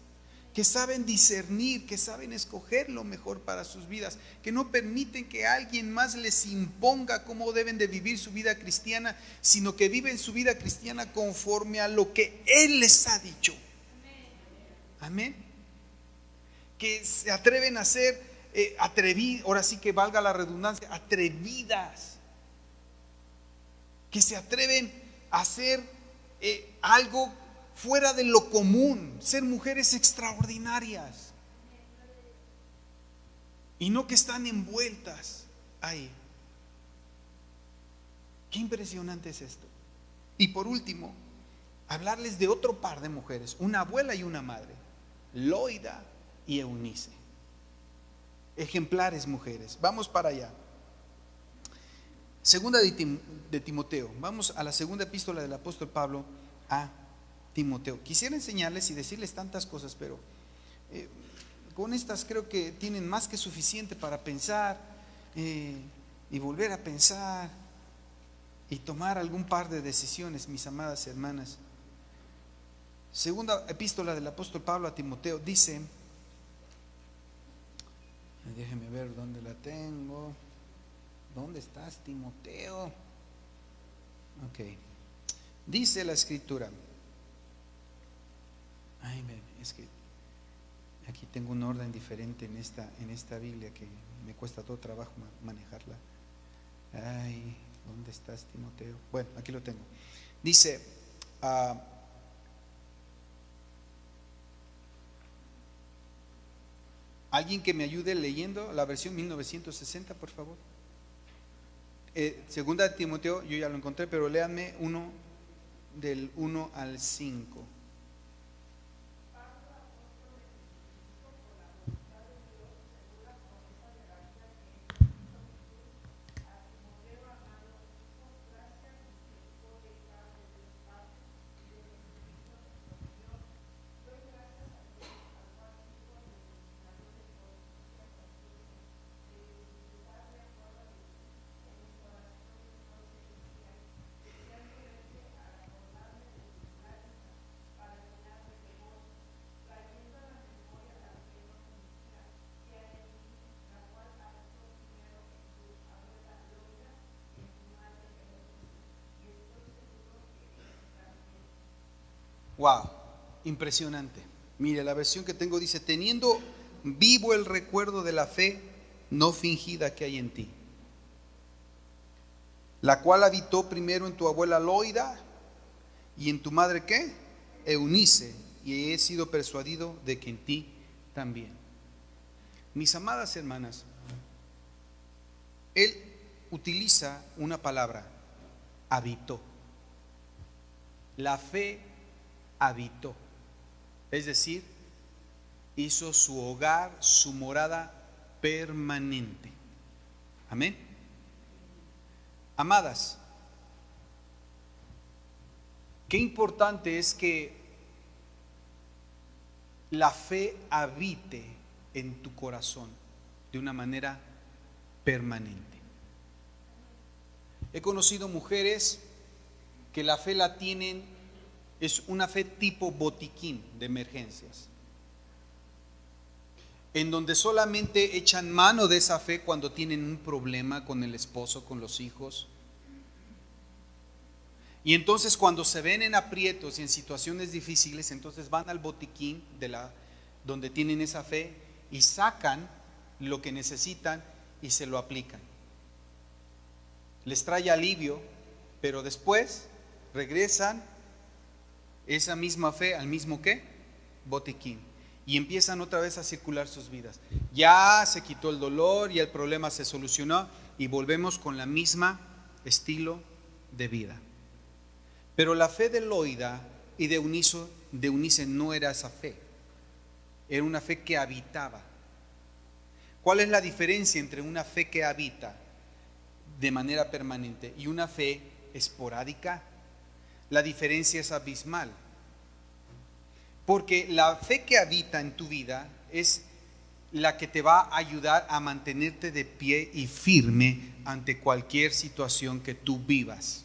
que saben discernir, que saben escoger lo mejor para sus vidas, que no permiten que alguien más les imponga cómo deben de vivir su vida cristiana, sino que viven su vida cristiana conforme a lo que Él les ha dicho. Amén. Que se atreven a ser atrevidas, ahora sí que valga la redundancia, atrevidas, que se atreven a hacer algo fuera de lo común, ser mujeres extraordinarias, y no que están envueltas ahí. Qué impresionante es esto. Y por último, hablarles de otro par de mujeres, una abuela y una madre, Loida y Eunice, ejemplares mujeres. Vamos para allá. Segunda de Timoteo. Vamos a la segunda epístola del apóstol Pablo a Timoteo. Quisiera enseñarles y decirles tantas cosas, pero con estas creo que tienen más que suficiente para pensar y volver a pensar y tomar algún par de decisiones, mis amadas hermanas. Segunda epístola del apóstol Pablo a Timoteo dice, déjeme ver dónde la tengo. ¿Dónde estás, Timoteo? Ok. Dice la escritura. Ay, es que aquí tengo un orden diferente en esta Biblia que me cuesta todo trabajo manejarla. Ay, ¿dónde estás, Timoteo? Bueno, aquí lo tengo. Dice, alguien que me ayude leyendo la versión 1960, por favor. Segunda de Timoteo, yo ya lo encontré, pero léanme del 1 al 5. Wow, impresionante. Mire, la versión que tengo dice: teniendo vivo el recuerdo de la fe no fingida que hay en ti, la cual habitó primero en tu abuela Loida y en tu madre ¿qué? Eunice, y he sido persuadido de que en ti también. Mis amadas hermanas, él utiliza una palabra: habitó. La fe habitó, es decir, hizo su hogar, su morada permanente. Amén. Amadas, qué importante es que la fe habite en tu corazón de una manera permanente. He conocido mujeres que la fe la tienen, es una fe tipo botiquín de emergencias, en donde solamente echan mano de esa fe cuando tienen un problema con el esposo, con los hijos. Y entonces cuando se ven en aprietos y en situaciones difíciles, entonces van al botiquín donde tienen esa fe y sacan lo que necesitan y se lo aplican. Les trae alivio, pero después regresan esa misma fe al mismo ¿qué? Botiquín, y empiezan otra vez a circular sus vidas. Ya se quitó el dolor y el problema se solucionó y volvemos con la misma estilo de vida. Pero la fe de Loida y de Eunice no era esa fe, era una fe que habitaba. ¿Cuál es la diferencia entre una fe que habita de manera permanente y una fe esporádica? La diferencia es abismal, porque la fe que habita en tu vida es la que te va a ayudar a mantenerte de pie y firme ante cualquier situación que tú vivas.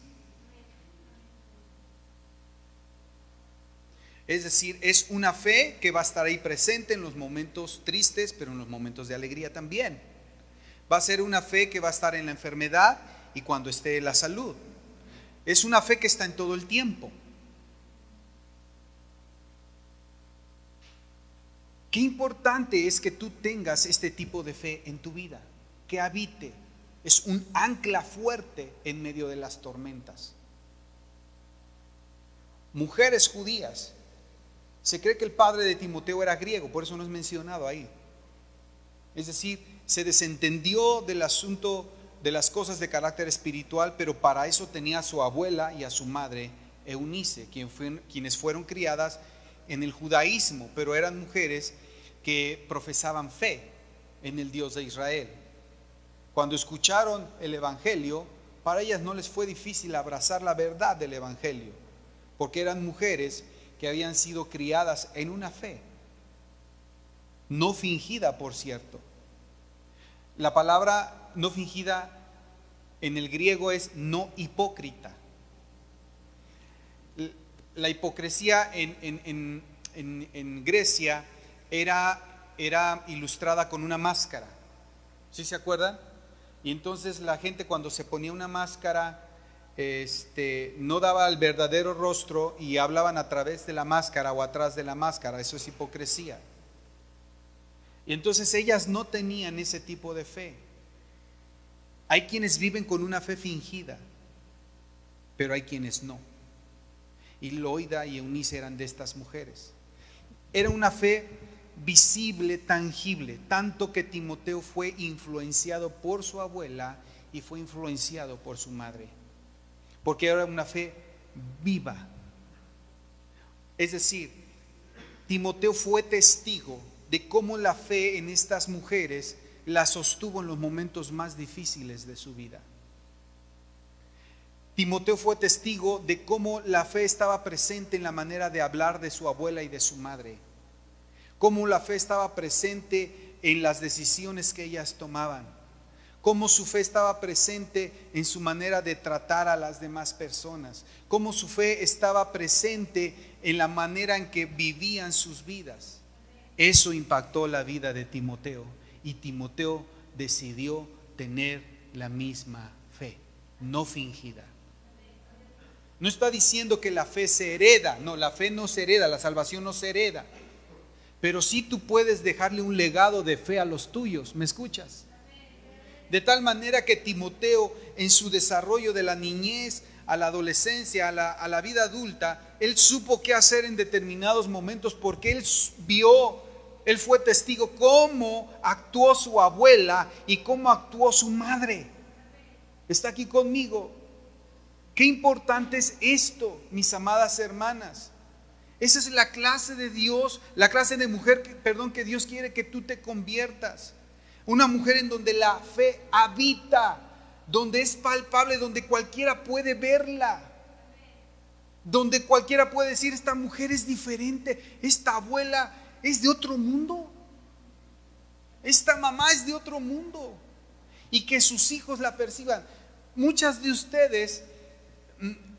Es decir, es una fe que va a estar ahí presente en los momentos tristes, pero en los momentos de alegría también. Va a ser una fe que va a estar en la enfermedad y cuando esté la salud. Es una fe que está en todo el tiempo. Qué importante es que tú tengas este tipo de fe en tu vida, que habite. Es un ancla fuerte en medio de las tormentas. Mujeres judías. Se cree que el padre de Timoteo era griego, por eso no es mencionado ahí. Es decir, se desentendió del asunto de las cosas de carácter espiritual, pero para eso tenía a su abuela y a su madre Eunice, quienes fueron criadas en el judaísmo, pero eran mujeres que profesaban fe en el Dios de Israel. Cuando escucharon el evangelio, para ellas no les fue difícil abrazar la verdad del evangelio, porque eran mujeres que habían sido criadas en una fe, no fingida, por cierto. La palabra no fingida en el griego es no hipócrita. La hipocresía en Grecia era ilustrada con una máscara. ¿Sí se acuerdan? Y entonces la gente cuando se ponía una máscara no daba el verdadero rostro y hablaban a través de la máscara o atrás de la máscara. Eso es hipocresía. Y entonces ellas no tenían ese tipo de fe. Hay quienes viven con una fe fingida, pero hay quienes no. Y Loida y Eunice eran de estas mujeres. Era una fe visible, tangible, tanto que Timoteo fue influenciado por su abuela y fue influenciado por su madre, porque era una fe viva. Es decir, Timoteo fue testigo de cómo la fe en estas mujeres la sostuvo en los momentos más difíciles de su vida. Timoteo fue testigo de cómo la fe estaba presente en la manera de hablar de su abuela y de su madre, cómo la fe estaba presente en las decisiones que ellas tomaban, cómo su fe estaba presente en su manera de tratar a las demás personas, cómo su fe estaba presente en la manera en que vivían sus vidas. Eso impactó la vida de Timoteo y Timoteo decidió tener la misma fe, no fingida. No está diciendo que la fe se hereda. No, la fe no se hereda, la salvación no se hereda. Pero sí tú puedes dejarle un legado de fe a los tuyos. ¿Me escuchas? De tal manera que Timoteo, en su desarrollo de la niñez a la adolescencia, a la vida adulta, él supo qué hacer en determinados momentos, porque él vio, él fue testigo cómo actuó su abuela y cómo actuó su madre. Está aquí conmigo. Qué importante es esto, mis amadas hermanas. Esa es la clase de Dios, la clase de mujer que Dios quiere que tú te conviertas. Una mujer en donde la fe habita, donde es palpable, donde cualquiera puede verla, donde cualquiera puede decir: esta mujer es diferente, esta abuela es de otro mundo, esta mamá es de otro mundo, y que sus hijos la perciban. Muchas de ustedes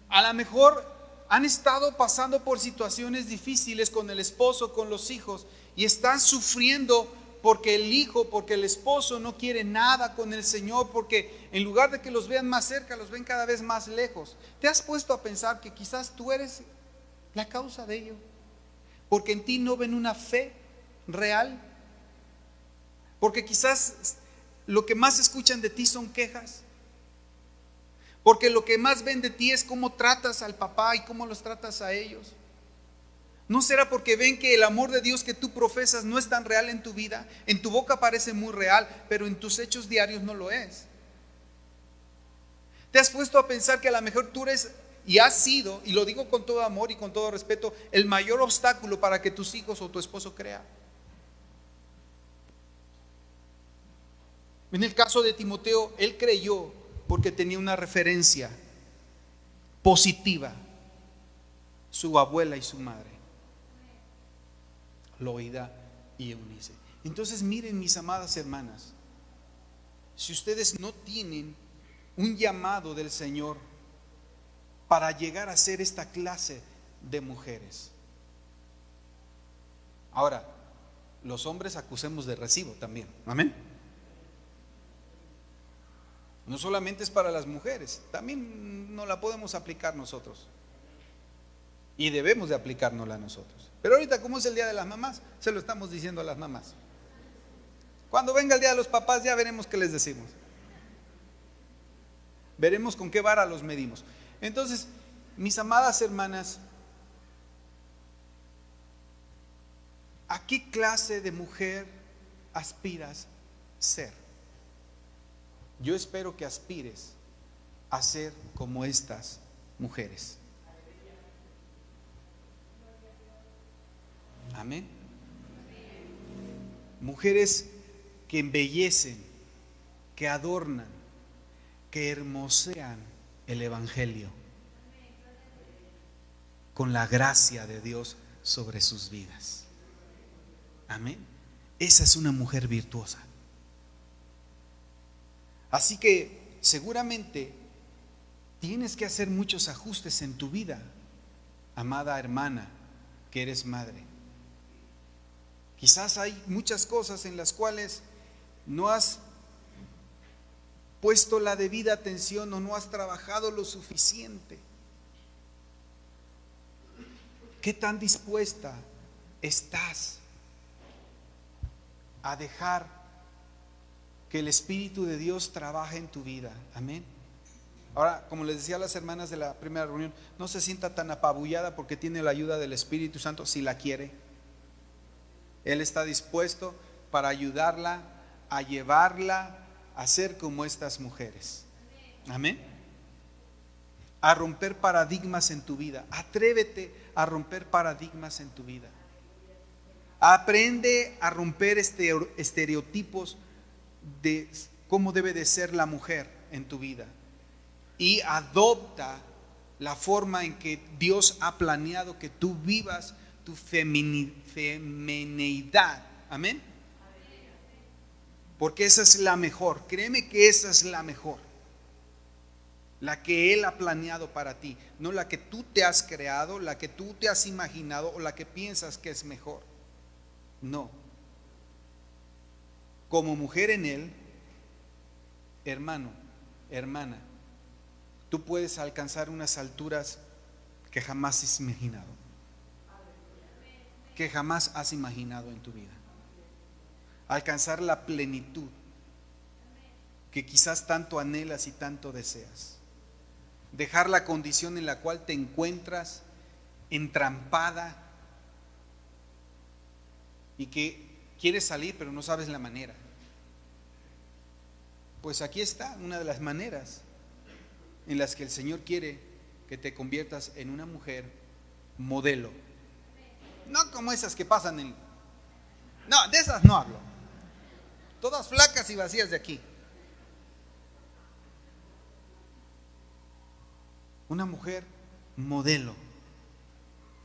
a lo mejor han estado pasando por situaciones difíciles con el esposo, con los hijos, y están sufriendo porque el hijo, porque el esposo no quiere nada con el Señor, porque en lugar de que los vean más cerca, los ven cada vez más lejos. ¿Te has puesto a pensar que quizás tú eres la causa de ello? Porque en ti no ven una fe real. Porque quizás lo que más escuchan de ti son quejas. Porque lo que más ven de ti es cómo tratas al papá y cómo los tratas a ellos. ¿No será porque ven que el amor de Dios que tú profesas no es tan real en tu vida? En tu boca parece muy real, pero en tus hechos diarios no lo es. ¿Te has puesto a pensar que a lo mejor tú eres y has sido, y lo digo con todo amor y con todo respeto, el mayor obstáculo para que tus hijos o tu esposo crea? En el caso de Timoteo, él creyó porque tenía una referencia positiva: su abuela y su madre, Loida y Eunice. Entonces miren, mis amadas hermanas, si ustedes no tienen un llamado del Señor para llegar a ser esta clase de mujeres, ahora, los hombres acusemos de recibo también, amén. No solamente es para las mujeres, también no la podemos aplicar nosotros. Y debemos de aplicárnosla nosotros. Pero ahorita, como es el día de las mamás, se lo estamos diciendo a las mamás. Cuando venga el día de los papás, ya veremos qué les decimos. Veremos con qué vara los medimos. Entonces, mis amadas hermanas, ¿a qué clase de mujer aspiras ser? Yo espero que aspires a ser como estas mujeres. Amén. Mujeres que embellecen, que adornan, que hermosean el Evangelio con la gracia de Dios sobre sus vidas. Amén. Esa es una mujer virtuosa. Así que seguramente tienes que hacer muchos ajustes en tu vida, amada hermana, que eres madre. Quizás hay muchas cosas en las cuales no has puesto la debida atención o no has trabajado lo suficiente. ¿Qué tan dispuesta estás a dejar que el Espíritu de Dios trabaje en tu vida? Amén. Ahora, como les decía a las hermanas de la primera reunión, no se sienta tan apabullada porque tiene la ayuda del Espíritu Santo si la quiere. Él está dispuesto para ayudarla a llevarla a ser como estas mujeres. Amén. A romper paradigmas en tu vida. Atrévete a romper paradigmas en tu vida. Aprende a romper estereotipos de cómo debe de ser la mujer en tu vida. Y adopta la forma en que Dios ha planeado que tú vivas tu femineidad. Amén. Porque esa es la mejor. Créeme que esa es la mejor. La que Él ha planeado para ti. No la que tú te has creado, la que tú te has imaginado o la que piensas que es mejor. No. Como mujer en Él, hermano, hermana, tú puedes alcanzar unas alturas que jamás has imaginado. Que jamás has imaginado en tu vida. Alcanzar la plenitud que quizás tanto anhelas y tanto deseas. Dejar la condición en la cual te encuentras entrampada y que quieres salir pero no sabes la manera. Pues aquí está una de las maneras en las que el Señor quiere que te conviertas en una mujer modelo. No como esas que pasan en... No, de esas no hablo. Todas flacas y vacías de aquí. Una mujer modelo,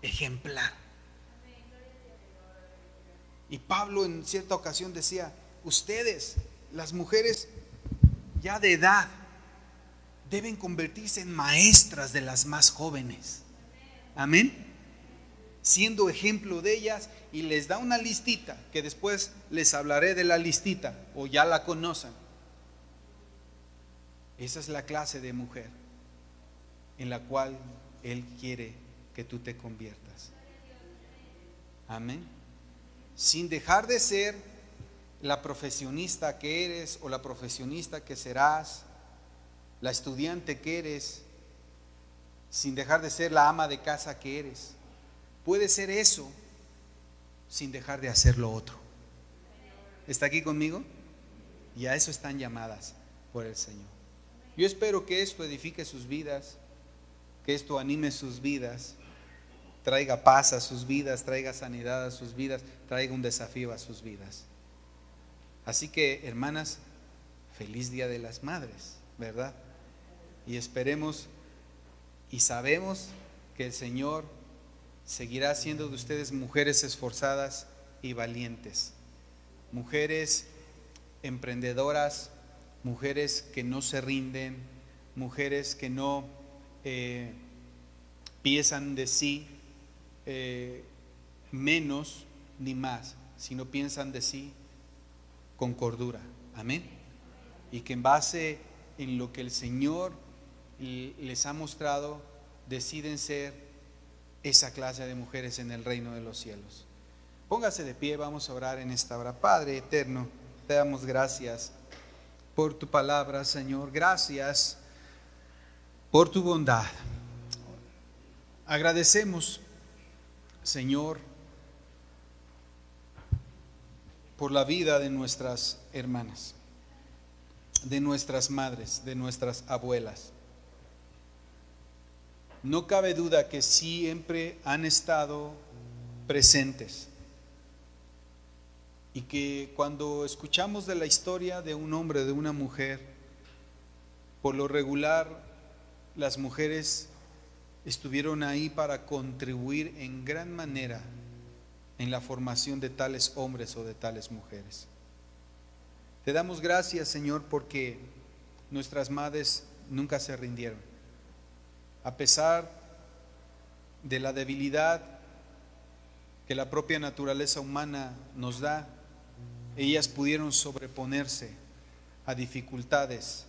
ejemplar. Y Pablo en cierta ocasión decía, ustedes, las mujeres ya de edad, deben convertirse en maestras de las más jóvenes. Amén. Siendo ejemplo de ellas, y les da una listita, que después les hablaré de la listita, o ya la conocen. Esa es la clase de mujer en la cual Él quiere que tú te conviertas. Amén. Sin dejar de ser la profesionista que eres o la profesionista que serás, la estudiante que eres, sin dejar de ser la ama de casa que eres. Puede ser eso sin dejar de hacer lo otro. ¿Está aquí conmigo? Y a eso están llamadas por el Señor. Yo espero que esto edifique sus vidas, que esto anime sus vidas, traiga paz a sus vidas, traiga sanidad a sus vidas, traiga un desafío a sus vidas. Así que, hermanas, feliz Día de las Madres, ¿verdad? Y esperemos y sabemos que el Señor seguirá haciendo de ustedes mujeres esforzadas y valientes, mujeres emprendedoras, mujeres que no se rinden, mujeres que no piensan de sí menos ni más, sino piensan de sí con cordura. Amén. Y que en base en lo que el Señor les ha mostrado, deciden ser esa clase de mujeres en el reino de los cielos. Póngase de pie, vamos a orar en esta hora. Padre eterno, te damos gracias por tu palabra, Señor. Gracias por tu bondad. Agradecemos, Señor, por la vida de nuestras hermanas, de nuestras madres, de nuestras abuelas. No cabe duda que siempre han estado presentes y que cuando escuchamos de la historia de un hombre, de una mujer, por lo regular las mujeres estuvieron ahí para contribuir en gran manera en la formación de tales hombres o de tales mujeres. Te damos gracias, Señor, porque nuestras madres nunca se rindieron. A pesar de la debilidad que la propia naturaleza humana nos da, ellas pudieron sobreponerse a dificultades,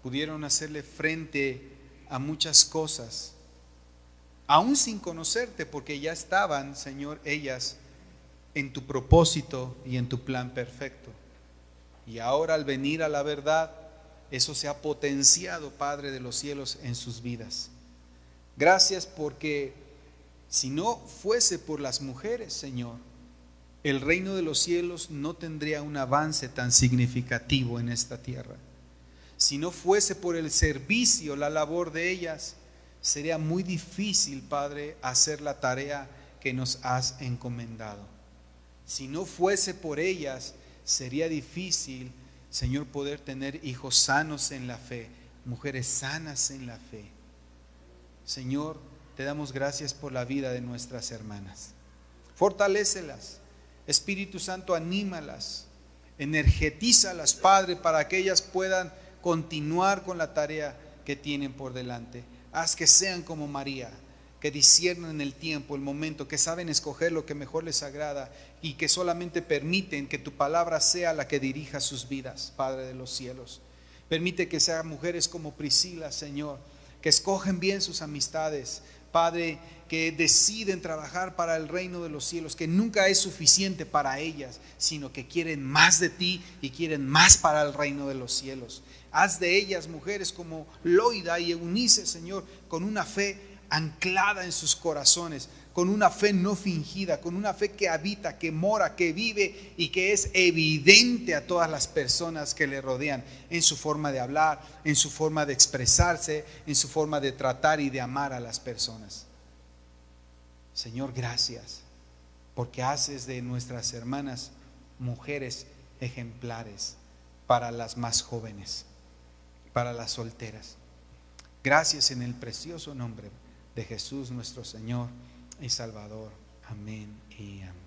pudieron hacerle frente a muchas cosas, aún sin conocerte, porque ya estaban, Señor, ellas en tu propósito y en tu plan perfecto. Y ahora al venir a la verdad, eso se ha potenciado, Padre de los cielos, en sus vidas. Gracias porque si no fuese por las mujeres, Señor, el reino de los cielos no tendría un avance tan significativo en esta tierra. Si no fuese por el servicio, la labor de ellas, sería muy difícil, Padre, hacer la tarea que nos has encomendado. Si no fuese por ellas, sería difícil, Señor, poder tener hijos sanos en la fe, mujeres sanas en la fe. Señor, te damos gracias por la vida de nuestras hermanas. Fortalécelas, Espíritu Santo, anímalas, energetízalas, Padre, para que ellas puedan continuar con la tarea que tienen por delante. Haz que sean como María, que disciernen el tiempo, el momento, que saben escoger lo que mejor les agrada y que solamente permiten que tu palabra sea la que dirija sus vidas, Padre de los cielos. Permite que sean mujeres como Priscila, Señor, que escogen bien sus amistades, Padre, que deciden trabajar para el reino de los cielos, que nunca es suficiente para ellas, sino que quieren más de ti y quieren más para el reino de los cielos. Haz de ellas mujeres como Loida y Eunice, Señor, con una fe anclada en sus corazones, con una fe no fingida, con una fe que habita, que mora, que vive y que es evidente a todas las personas que le rodean, en su forma de hablar, en su forma de expresarse, en su forma de tratar y de amar a las personas. Señor, gracias, porque haces de nuestras hermanas mujeres ejemplares para las más jóvenes, para las solteras. Gracias en el precioso nombre de Jesús nuestro Señor y Salvador. Amén y amén.